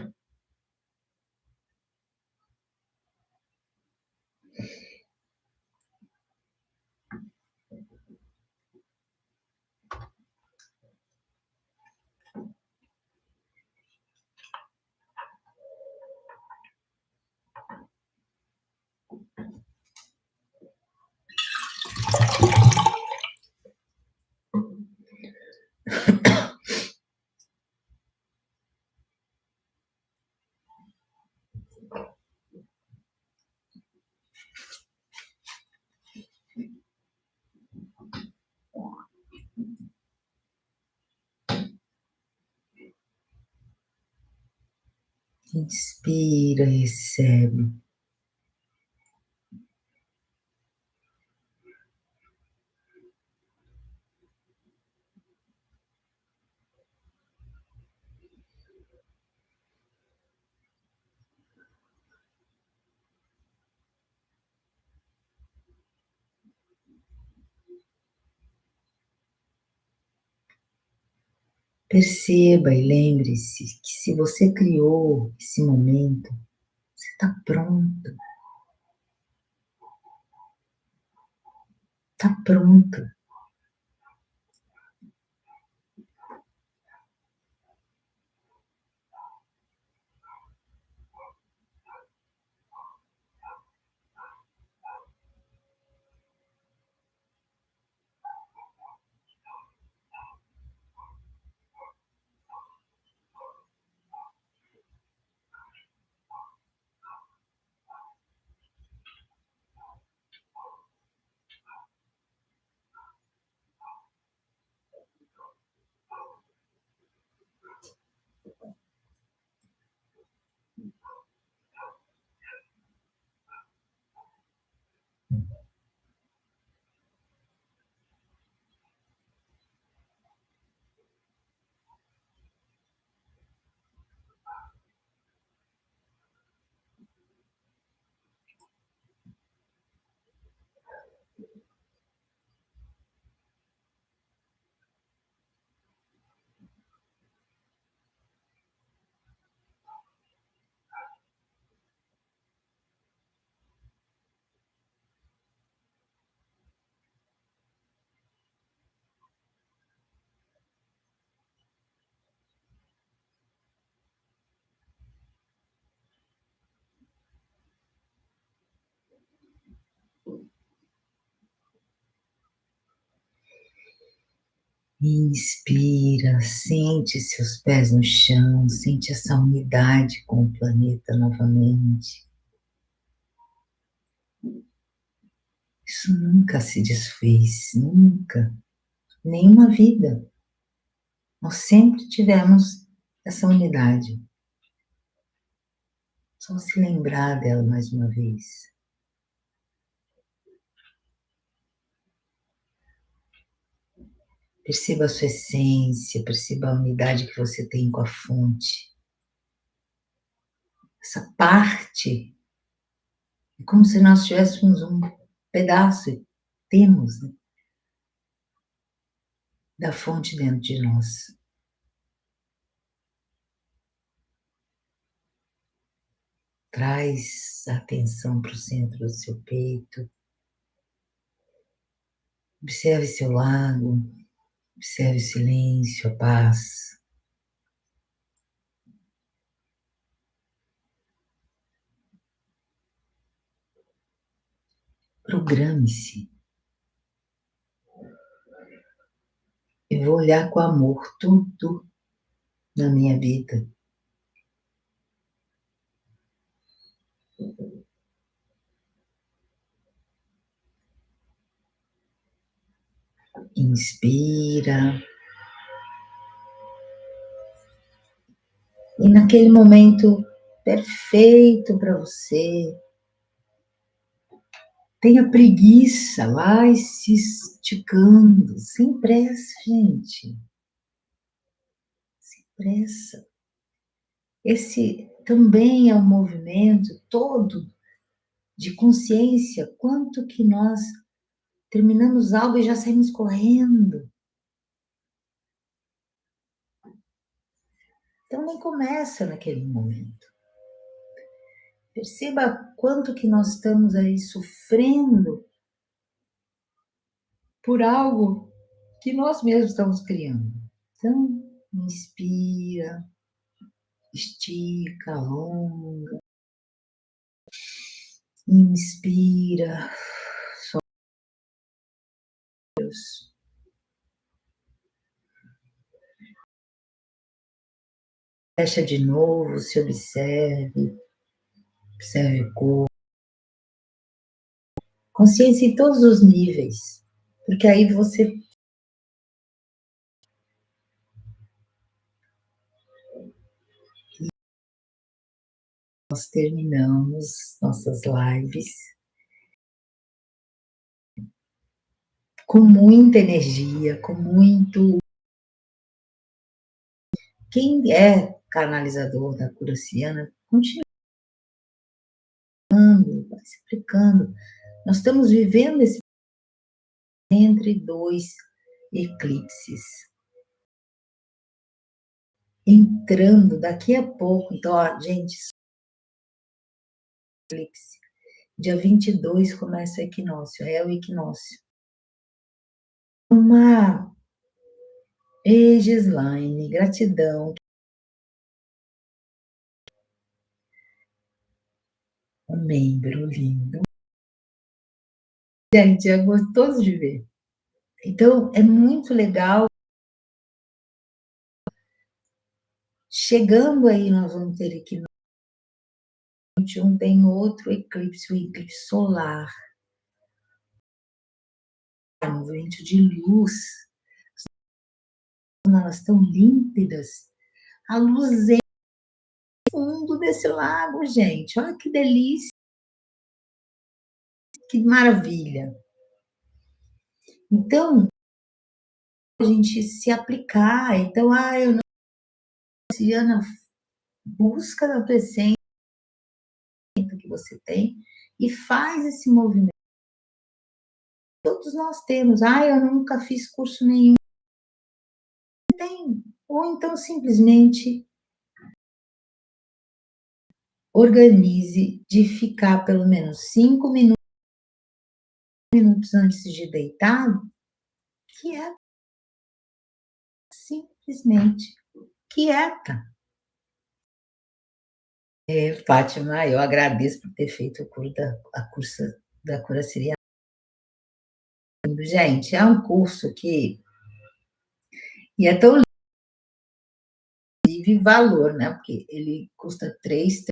Inspira, recebe. Perceba e lembre-se que se você criou esse momento, você está pronto. Está pronto. Inspira, sente seus pés no chão, sente essa unidade com o planeta novamente. Isso nunca se desfez, nunca, nenhuma vida. Nós sempre tivemos essa unidade. Só se lembrar dela mais uma vez. Perceba a sua essência, perceba a unidade que você tem com a fonte. Essa parte é como se nós tivéssemos um pedaço, temos, né, da fonte dentro de nós. Traz a atenção para o centro do seu peito. Observe seu lago, observe o silêncio, a paz. Programe-se. Eu vou olhar com amor tudo na minha vida. Inspira. E naquele momento perfeito para você, tenha preguiça, vai se esticando, sem pressa, gente. Sem pressa. Esse também é um movimento todo de consciência, quanto que nós terminamos algo e já saímos correndo. Então nem começa naquele momento. Perceba quanto que nós estamos aí sofrendo por algo que nós mesmos estamos criando. Então, inspira, estica, alonga, inspira, solta. Fecha de novo, se observe, observe o corpo. Consciência em todos os níveis, porque aí você nós terminamos nossas lives com muita energia, com muito. Quem é canalizador da cura siriana, continua se aplicando. Nós estamos vivendo esse entre dois eclipses. Entrando daqui a pouco, então, ó, gente, eclipse. Dia 22 começa o equinócio, é o equinócio. Uma Gislaine, gratidão. Um membro lindo. Gente, é gostoso de ver. Então, é muito legal. Chegando aí, nós vamos ter equinócio. Tem outro eclipse, o eclipse solar. Um movimento de luz. Elas estão límpidas. A luz é fundo desse lago, gente. Olha que delícia. Que maravilha. Então, a gente se aplicar. Então, eu não. Siriana, busca na tua essência que você tem e faz esse movimento. Todos nós temos. Eu nunca fiz curso nenhum. Tem. Ou então, simplesmente organize de ficar pelo menos 5 minutos antes de deitar, quieta. Simplesmente quieta. Fátima, eu agradeço por ter feito o curso da cura siriana. Gente, é um curso que E é tão livre valor, né? Porque ele custa 3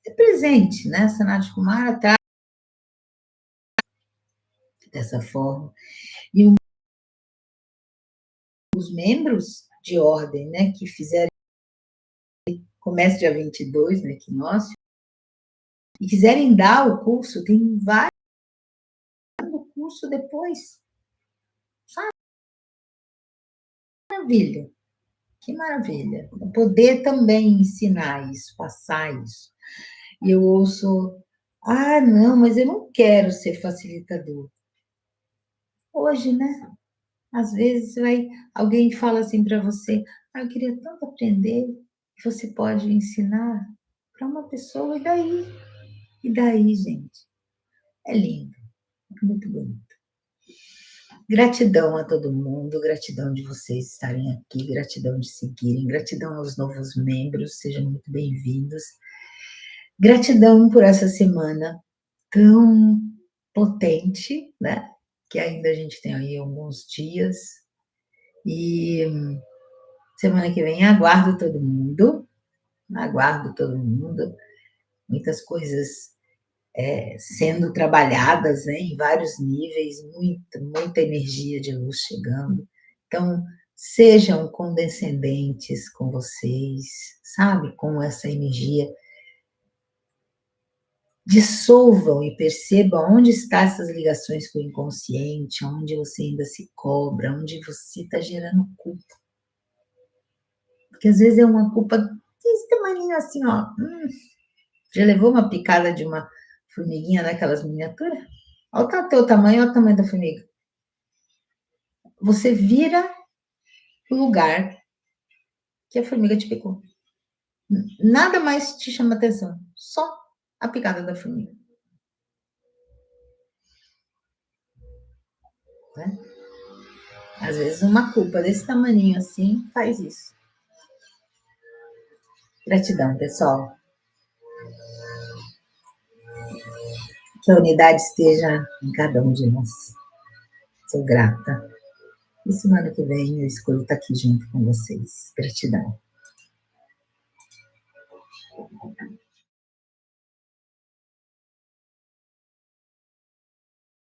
é presente, né? Sanat Kumara traz dessa forma. E os membros de ordem, né, que fizeram, começa dia 22, no equinócio, e quiserem dar o curso, tem vários curso depois. Sabe? Maravilha. Que maravilha. Poder também ensinar isso, passar isso. E eu ouço, ah, não, mas eu não quero ser facilitador. Hoje, né? Às vezes alguém fala assim para você, ah, eu queria tanto aprender, e você pode ensinar para uma pessoa, e daí? E daí, gente? É lindo, é muito bonito. Gratidão a todo mundo, gratidão de vocês estarem aqui, gratidão de seguirem, gratidão aos novos membros, sejam muito bem-vindos. Gratidão por essa semana tão potente, né? Que ainda a gente tem aí alguns dias. E semana que vem aguardo todo mundo, muitas coisas sendo trabalhadas, né, em vários níveis, muita energia de luz chegando. Então, sejam condescendentes com vocês, sabe, com essa energia. Dissolvam e percebam onde estão essas ligações com o inconsciente, onde você ainda se cobra, onde você está gerando culpa. Porque às vezes é uma culpa desse tamanho assim, ó. Já levou uma picada de uma formiguinha daquelas miniaturas? Olha o teu tamanho, olha o tamanho da formiga. Você vira o lugar que a formiga te picou. Nada mais te chama atenção, só a picada da formiga. Né? Às vezes uma culpa desse tamanho assim faz isso. Gratidão, pessoal. Que a unidade esteja em cada um de nós. Sou grata. E semana que vem eu escolho estar aqui junto com vocês. Gratidão.